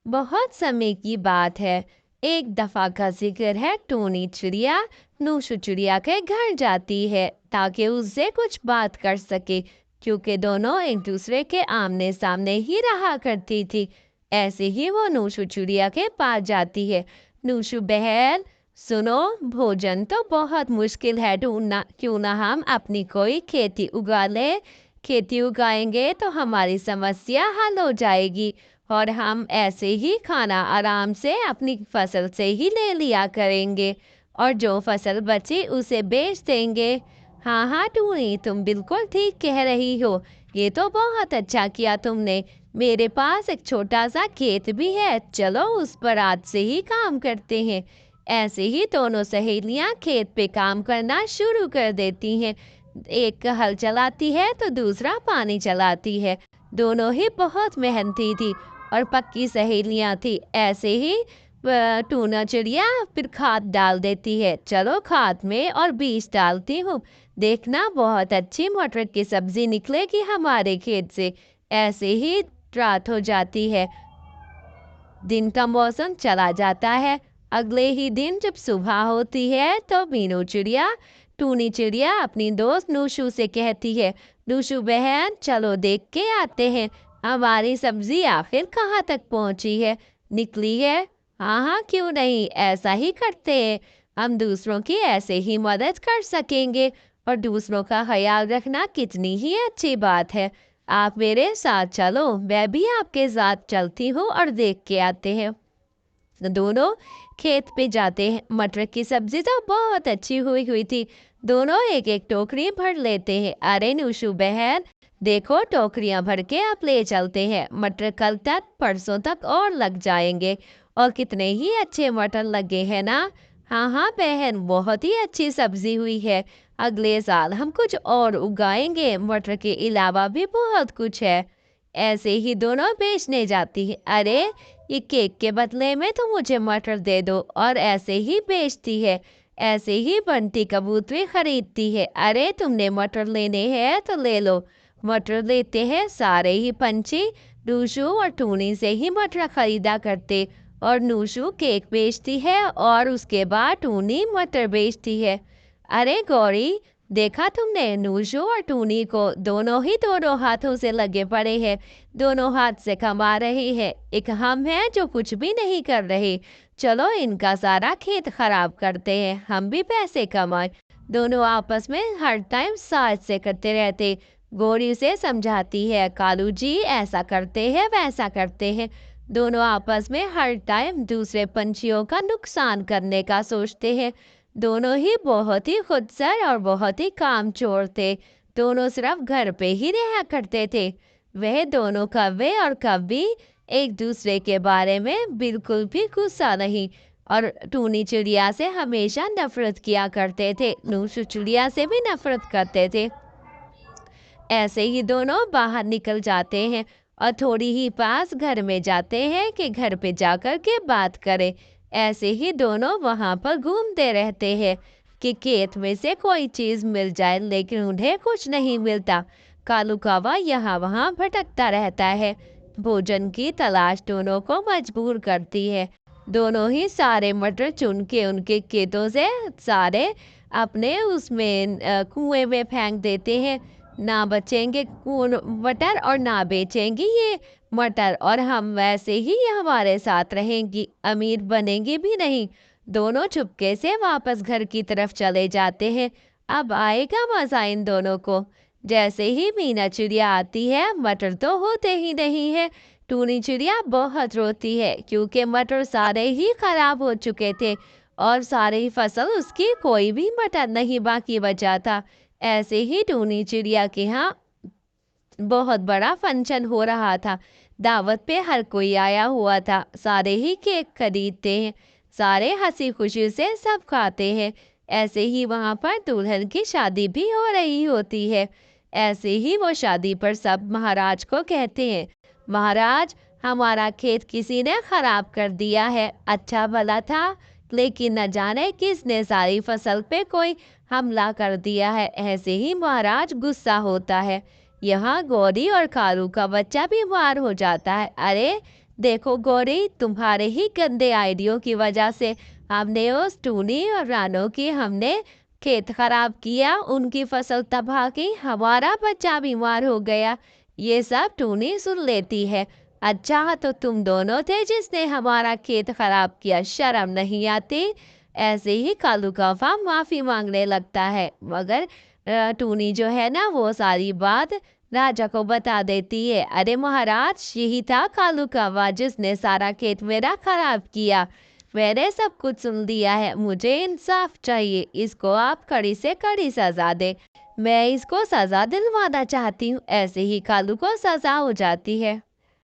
बहुत समय की बात है। एक दफा का जिक्र है। टूनी चिड़िया नूशू चिड़िया के घर जाती है ताकि उससे कुछ बात कर सके, क्योंकि दोनों एक दूसरे के आमने सामने ही रहा करती थी। ऐसे ही वो नूशू चिड़िया के पास जाती है। नूशू बहन, सुनो, भोजन तो बहुत मुश्किल है ढूंढना, क्यों ना हम अपनी कोई खेती उगा ले। खेती उगाएंगे तो हमारी समस्या हल हो जाएगी और हम ऐसे ही खाना आराम से अपनी फसल से ही ले लिया करेंगे और जो फसल बची उसे बेच देंगे। हाँ हाँ टूनी, तुम बिल्कुल ठीक कह रही हो। ये तो बहुत अच्छा किया तुमने। मेरे पास एक छोटा सा खेत भी है, चलो उस पर आज से ही काम करते हैं। ऐसे ही दोनों सहेलियां खेत पे काम करना शुरू कर देती हैं। एक हल चलाती है तो दूसरा पानी चलाती है। दोनों ही बहुत मेहनती थी और पक्की सहेलियां थी। ऐसे ही टूना चिड़िया फिर खाद डाल देती है। चलो खाद में और बीज डालती हूँ, देखना बहुत अच्छी मटर की सब्जी निकलेगी हमारे खेत से। ऐसे ही रात हो जाती है, दिन का मौसम चला जाता है। अगले ही दिन जब सुबह होती है तो मीनू चिड़िया टूनी चिड़िया अपनी दोस्त नूशू से कहती है, नूशू बहन चलो देख के आते हैं हमारी सब्जी आखिर कहाँ तक पहुंची है, निकली है। हाँ हाँ क्यों नहीं, ऐसा ही करते हैं। हम दूसरों की ऐसे ही मदद कर सकेंगे और दूसरों का ख्याल रखना कितनी ही अच्छी बात है। आप मेरे साथ चलो, मैं भी आपके साथ चलती हूँ और देख के आते हैं। तो दोनों खेत पे जाते हैं। मटर की सब्जी तो बहुत अच्छी हुई हुई थी। दोनों एक एक टोकरी भर लेते हैं। अरे नूशू बहन, देखो टोकरियां भर के आप ले चलते हैं। मटर कल तक परसों तक और लग जाएंगे। और कितने ही अच्छे मटर लगे हैं ना। हाँ हाँ बहन, बहुत ही अच्छी सब्जी हुई है। अगले साल हम कुछ और उगाएंगे, मटर के अलावा भी बहुत कुछ है। ऐसे ही दोनों बेचने जाती है। अरे ये केक के बदले में तो मुझे मटर दे दो, और ऐसे ही बेचती है। ऐसे ही बंटी कबूतरी खरीदती है। अरे तुमने मटर लेने हैं तो ले लो। मटर लेते हैं सारे ही पंछी। नूशू और टूनी से ही मटर खरीदा करते, और नूशू केक बेचती है और उसके बाद टूनी मटर बेचती है। अरे गौरी, देखा तुमने नूशू और टूनी को, दोनों हाथों से लगे पड़े हैं। दोनों हाथ से कमा रहे हैं। एक हम हैं जो कुछ भी नहीं कर रहे। चलो इनका सारा खेत खराब करते हैं, हम भी पैसे कमाए। दोनों आपस में हर टाइम साथ से करते रहते। गौरी उसे समझाती है, कालू जी ऐसा करते हैं वैसा करते हैं। दोनों आपस में हर टाइम दूसरे पंछियों का नुकसान करने का सोचते हैं। दोनों ही बहुत ही खुदसर और बहुत ही कामचोर थे। दोनों सिर्फ घर पे ही रहा करते थे। वह दोनों कव्वे और कव्वी एक दूसरे के बारे में बिल्कुल भी गुस्सा नहीं, और टूनी चिड़िया से हमेशा नफरत किया करते थे। नूशू चिड़िया से भी नफरत करते थे। ऐसे ही दोनों बाहर निकल जाते हैं और थोड़ी ही पास घर में जाते हैं कि घर पे जाकर के बात करें। ऐसे ही दोनों वहां पर घूमते रहते हैं कि खेत में से कोई चीज मिल जाए, लेकिन उन्हें कुछ नहीं मिलता। कालू कावा यहाँ वहाँ भटकता रहता है। भोजन की तलाश दोनों को मजबूर करती है। दोनों ही सारे मटर चुन के उनके खेतों से सारे अपने उसमें कुएं में फेंक देते हैं। ना बचेंगे मटर और ना बेचेंगी ये मटर, और हम वैसे ही हमारे साथ रहेंगी, अमीर बनेंगी भी नहीं। दोनों चुपके से वापस घर की तरफ चले जाते हैं। अब आएगा मजा इन दोनों को। जैसे ही मीना चिड़िया आती है, मटर तो होते ही नहीं है। टूनी चिड़िया बहुत रोती है क्योंकि मटर सारे ही खराब हो चुके थे और सारी फसल उसकी कोई भी मटर नहीं बाकी बचा था। ऐसे ही टूनी चिड़िया के यहाँ बहुत बड़ा फंक्शन हो रहा था। दावत पे हर कोई आया हुआ था। सारे ही केक खरीदते हैं, सारे हंसी खुशी से सब खाते हैं। ऐसे ही वहां पर दुल्हन की शादी भी हो रही होती है। ऐसे ही वो शादी पर सब महाराज को कहते हैं, महाराज हमारा खेत किसी ने खराब कर दिया है। अच्छा भला था, लेकिन न जाने किसने सारी फसल पे कोई हमला कर दिया है। ऐसे ही महाराज गुस्सा होता है। यहाँ गौरी और कालू का बच्चा बीमार हो जाता है। अरे देखो गौरी, तुम्हारे ही गंदे आइडियो की वजह से हमने उस टूनी और रानू की हमने खेत खराब किया, उनकी फसल तबाह की, हमारा बच्चा बीमार हो गया। ये सब टूनी सुन लेती है। अच्छा, तो तुम दोनों थे जिसने हमारा खेत खराब किया, शर्म नहीं आती? ऐसे ही कालू कौवा माफी मांगने लगता है, मगर टूनी जो है ना वो सारी बात राजा को बता देती है। अरे महाराज, यही था कालू कौवा जिसने सारा खेत मेरा खराब किया। मैंने सब कुछ सुन लिया है, मुझे इंसाफ चाहिए। इसको आप कड़ी से कड़ी सजा दे। मैं इसको सजा दिलवाना चाहती हूँ। ऐसे ही कालू को सजा हो जाती है।